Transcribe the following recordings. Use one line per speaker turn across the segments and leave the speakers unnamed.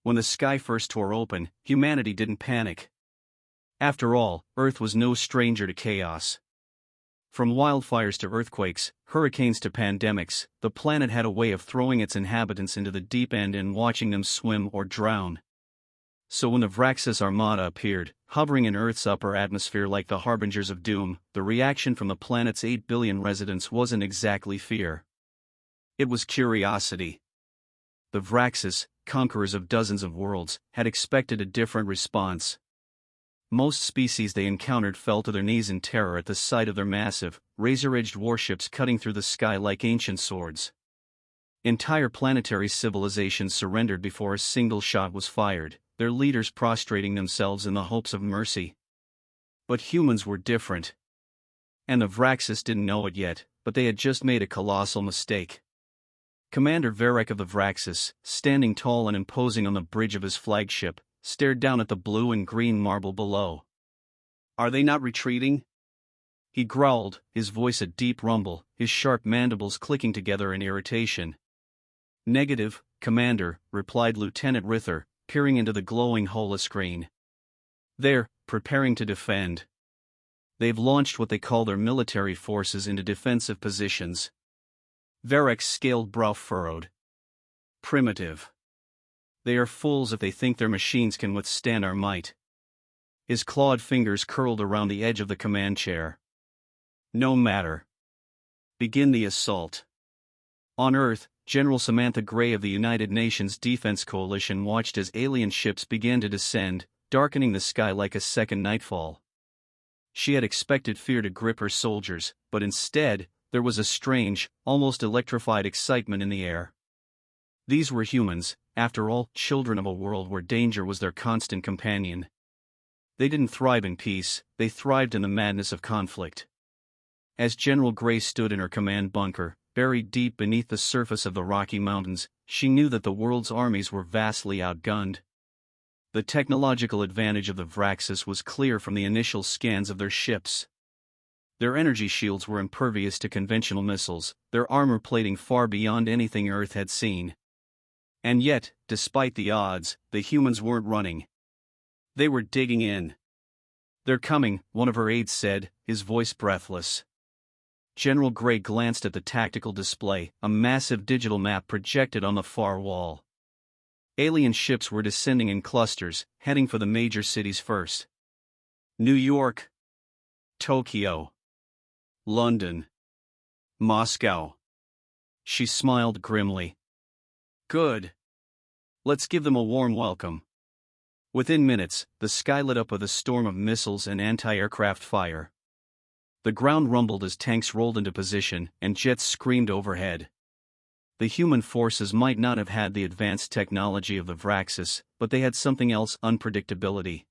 When the sky first tore open, humanity didn't panic. After all, Earth was no stranger to chaos. From wildfires to earthquakes, hurricanes to pandemics, the planet had a way of throwing its inhabitants into the deep end and watching them swim or drown. So when the Vraxis Armada appeared, hovering in Earth's upper atmosphere like the harbingers of doom, the reaction from the planet's 8 billion residents wasn't exactly fear. It was curiosity. The Vraxis, conquerors of dozens of worlds, had expected a different response. Most species they encountered fell to their knees in terror at the sight of their massive, razor-edged warships cutting through the sky like ancient swords. Entire planetary civilizations surrendered before a single shot was fired, their leaders prostrating themselves in the hopes of mercy. But humans were different. And the Vraxis didn't know it yet, but they had just made a colossal mistake. Commander Varek of the Vraxis, standing tall and imposing on the bridge of his flagship, stared down at the blue and green marble below. "Are they not retreating?" he growled, his voice a deep rumble, his sharp mandibles clicking together in irritation. "Negative, Commander," replied Lieutenant Rither, peering into the glowing holoscreen. "They're preparing to defend. They've launched what they call their military forces into defensive positions." Varek's scaled brow furrowed. "Primitive. They are fools if they think their machines can withstand our might." His clawed fingers curled around the edge of the command chair. "No matter. Begin the assault." On Earth, General Samantha Gray of the United Nations Defense Coalition watched as alien ships began to descend, darkening the sky like a second nightfall. She had expected fear to grip her soldiers, but instead, there was a strange, almost electrified excitement in the air. These were humans, after all, children of a world where danger was their constant companion. They didn't thrive in peace, they thrived in the madness of conflict. As General Gray stood in her command bunker, buried deep beneath the surface of the Rocky Mountains, she knew that the world's armies were vastly outgunned. The technological advantage of the Vraxis was clear from the initial scans of their ships. Their energy shields were impervious to conventional missiles, their armor plating far beyond anything Earth had seen. And yet, despite the odds, the humans weren't running. They were digging in. "They're coming," one of her aides said, his voice breathless. General Gray glanced at the tactical display, a massive digital map projected on the far wall. Alien ships were descending in clusters, heading for the major cities first. New York, Tokyo, London, Moscow. She smiled grimly. "Good. Let's give them a warm welcome." Within minutes, the sky lit up with a storm of missiles and anti-aircraft fire. The ground rumbled as tanks rolled into position and jets screamed overhead. The human forces might not have had the advanced technology of the Vraxis, but they had something else: unpredictability.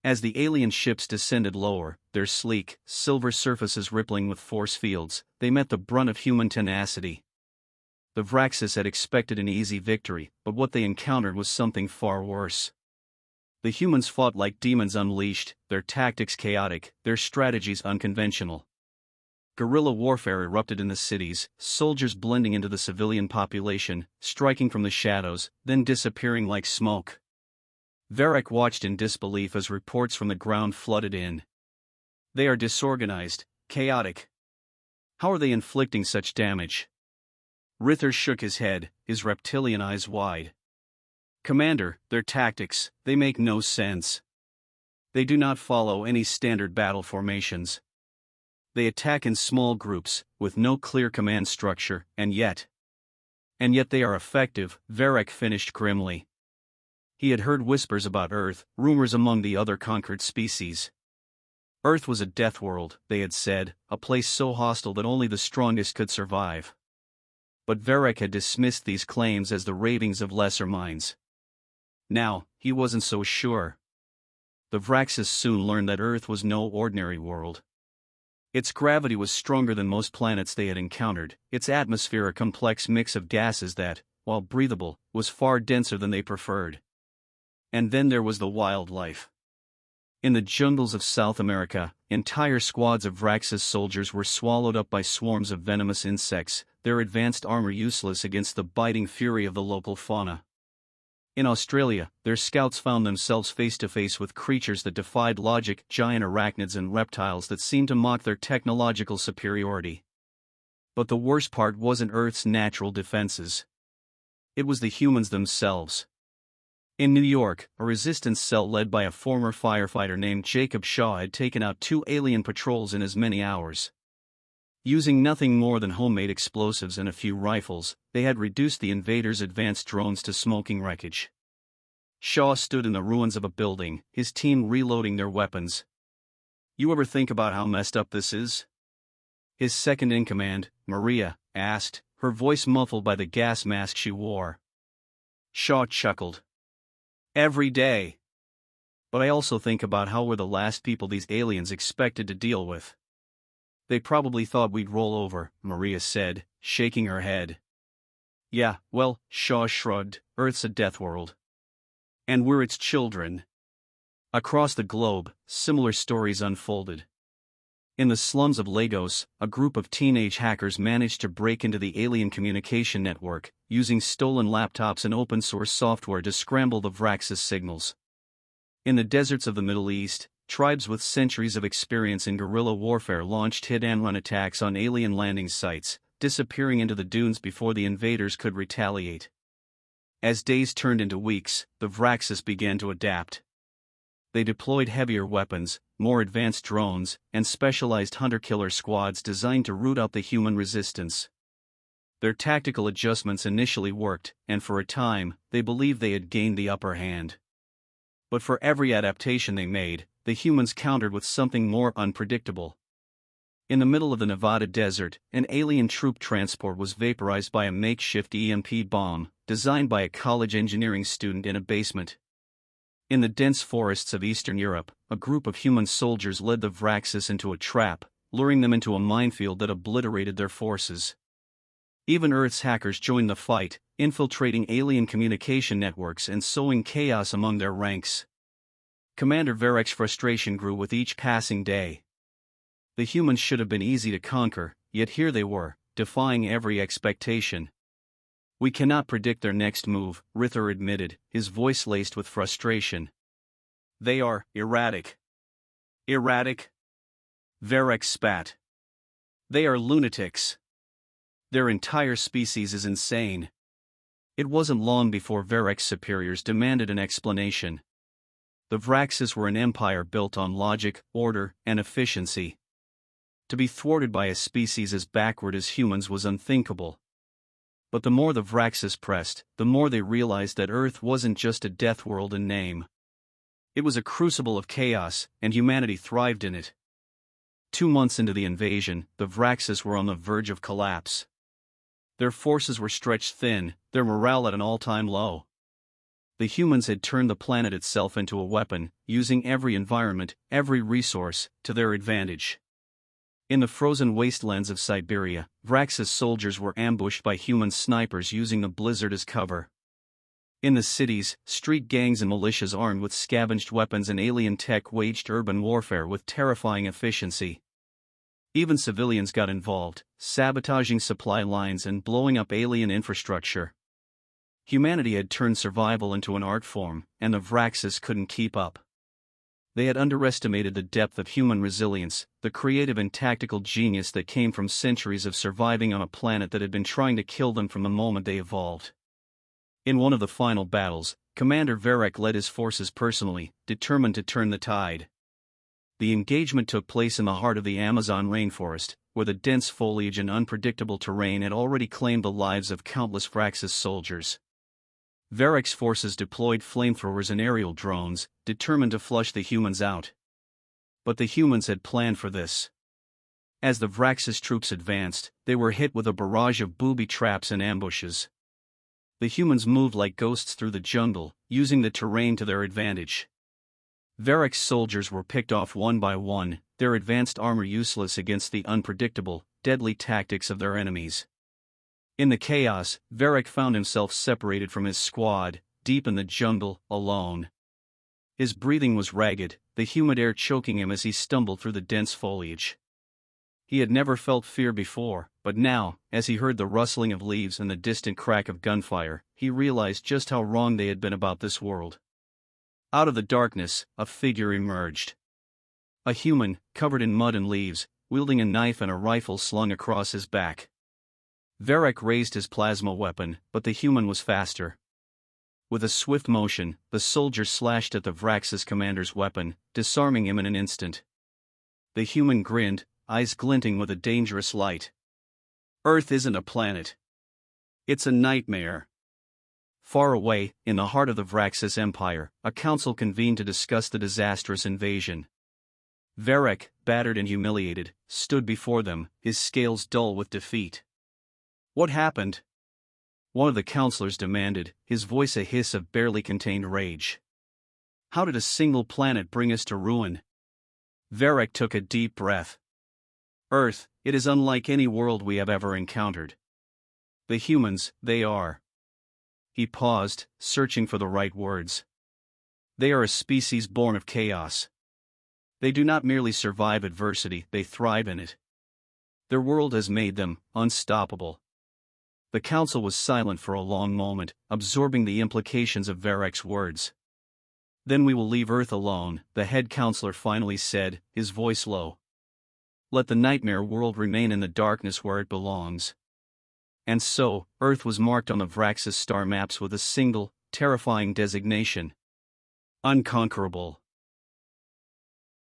As the alien ships descended lower, their sleek, silver surfaces rippling with force fields, they met the brunt of human tenacity. The Vraxis had expected an easy victory, but what they encountered was something far worse. The humans fought like demons unleashed, their tactics chaotic, their strategies unconventional. Guerrilla warfare erupted in the cities, soldiers blending into the civilian population, striking from the shadows, then disappearing like smoke. Varek watched in disbelief as reports from the ground flooded in. "They are disorganized, chaotic. How are they inflicting such damage?" Rither shook his head, his reptilian eyes wide. "Commander, their tactics, they make no sense. They do not follow any standard battle formations. They attack in small groups, with no clear command structure, and yet they are effective," Varek finished grimly. He had heard whispers about Earth, rumors among the other conquered species. Earth was a death world, they had said, a place so hostile that only the strongest could survive. But Varek had dismissed these claims as the ravings of lesser minds. Now, he wasn't so sure. The Vraxis soon learned that Earth was no ordinary world. Its gravity was stronger than most planets they had encountered, its atmosphere a complex mix of gases that, while breathable, was far denser than they preferred. And then there was the wildlife. In the jungles of South America, entire squads of Vraxis soldiers were swallowed up by swarms of venomous insects, their advanced armor useless against the biting fury of the local fauna. In Australia, their scouts found themselves face to face with creatures that defied logic, giant arachnids and reptiles that seemed to mock their technological superiority. But the worst part wasn't Earth's natural defenses. It was the humans themselves. In New York, a resistance cell led by a former firefighter named Jacob Shaw had taken out 2 alien patrols in as many hours. Using nothing more than homemade explosives and a few rifles, they had reduced the invaders' advanced drones to smoking wreckage. Shaw stood in the ruins of a building, his team reloading their weapons. "You ever think about how messed up this is?" his second-in-command, Maria, asked, her voice muffled by the gas mask she wore. Shaw chuckled. "Every day. But I also think about how we're the last people these aliens expected to deal with." "They probably thought we'd roll over," Maria said, shaking her head. "Yeah, well," Shaw shrugged, "Earth's a death world. And we're its children." Across the globe, similar stories unfolded. In the slums of Lagos, a group of teenage hackers managed to break into the alien communication network, using stolen laptops and open-source software to scramble the Vraxis signals. In the deserts of the Middle East, tribes with centuries of experience in guerrilla warfare launched hit-and-run attacks on alien landing sites, disappearing into the dunes before the invaders could retaliate. As days turned into weeks, the Vraxis began to adapt. They deployed heavier weapons, more advanced drones, and specialized hunter-killer squads designed to root out the human resistance. Their tactical adjustments initially worked, and for a time, they believed they had gained the upper hand. But for every adaptation they made, the humans countered with something more unpredictable. In the middle of the Nevada desert, an alien troop transport was vaporized by a makeshift EMP bomb, designed by a college engineering student in a basement. In the dense forests of Eastern Europe, a group of human soldiers led the Vraxis into a trap, luring them into a minefield that obliterated their forces. Even Earth's hackers joined the fight, infiltrating alien communication networks and sowing chaos among their ranks. Commander Varex's frustration grew with each passing day. The humans should have been easy to conquer, yet here they were, defying every expectation. "We cannot predict their next move," Rither admitted, his voice laced with frustration. "They are erratic." "Erratic?" Varex spat. "They are lunatics. Their entire species is insane." It wasn't long before Varex's superiors demanded an explanation. The Vraxis were an empire built on logic, order, and efficiency. To be thwarted by a species as backward as humans was unthinkable. But the more the Vraxis pressed, the more they realized that Earth wasn't just a death world in name. It was a crucible of chaos, and humanity thrived in it. 2 months into the invasion, the Vraxis were on the verge of collapse. Their forces were stretched thin, their morale at an all-time low. The humans had turned the planet itself into a weapon, using every environment, every resource, to their advantage. In the frozen wastelands of Siberia, Vraxis soldiers were ambushed by human snipers using the blizzard as cover. In the cities, street gangs and militias armed with scavenged weapons and alien tech waged urban warfare with terrifying efficiency. Even civilians got involved, sabotaging supply lines and blowing up alien infrastructure. Humanity had turned survival into an art form, and the Vraxis couldn't keep up. They had underestimated the depth of human resilience, the creative and tactical genius that came from centuries of surviving on a planet that had been trying to kill them from the moment they evolved. In one of the final battles, Commander Varek led his forces personally, determined to turn the tide. The engagement took place in the heart of the Amazon rainforest, where the dense foliage and unpredictable terrain had already claimed the lives of countless Vraxis soldiers. Varek's forces deployed flamethrowers and aerial drones, determined to flush the humans out. But the humans had planned for this. As the Vraxis troops advanced, they were hit with a barrage of booby traps and ambushes. The humans moved like ghosts through the jungle, using the terrain to their advantage. Varek's soldiers were picked off one by one, their advanced armor useless against the unpredictable, deadly tactics of their enemies. In the chaos, Varek found himself separated from his squad, deep in the jungle, alone. His breathing was ragged, the humid air choking him as he stumbled through the dense foliage. He had never felt fear before, but now, as he heard the rustling of leaves and the distant crack of gunfire, he realized just how wrong they had been about this world. Out of the darkness, a figure emerged. A human, covered in mud and leaves, wielding a knife and a rifle slung across his back. Varric raised his plasma weapon, but the human was faster. With a swift motion, the soldier slashed at the Vraxis commander's weapon, disarming him in an instant. The human grinned, eyes glinting with a dangerous light. Earth isn't a planet. It's a nightmare. Far away, in the heart of the Vraxis Empire, a council convened to discuss the disastrous invasion. Varric, battered and humiliated, stood before them, his scales dull with defeat. What happened? One of the counselors demanded, his voice a hiss of barely contained rage. How did a single planet bring us to ruin? Varric took a deep breath. Earth, it is unlike any world we have ever encountered. The humans, they are. He paused, searching for the right words. They are a species born of chaos. They do not merely survive adversity, they thrive in it. Their world has made them unstoppable. The council was silent for a long moment, absorbing the implications of Varric's words. Then we will leave Earth alone, the head counselor finally said, his voice low. Let the nightmare world remain in the darkness where it belongs. And so, Earth was marked on the Vraxis star maps with a single, terrifying designation. Unconquerable.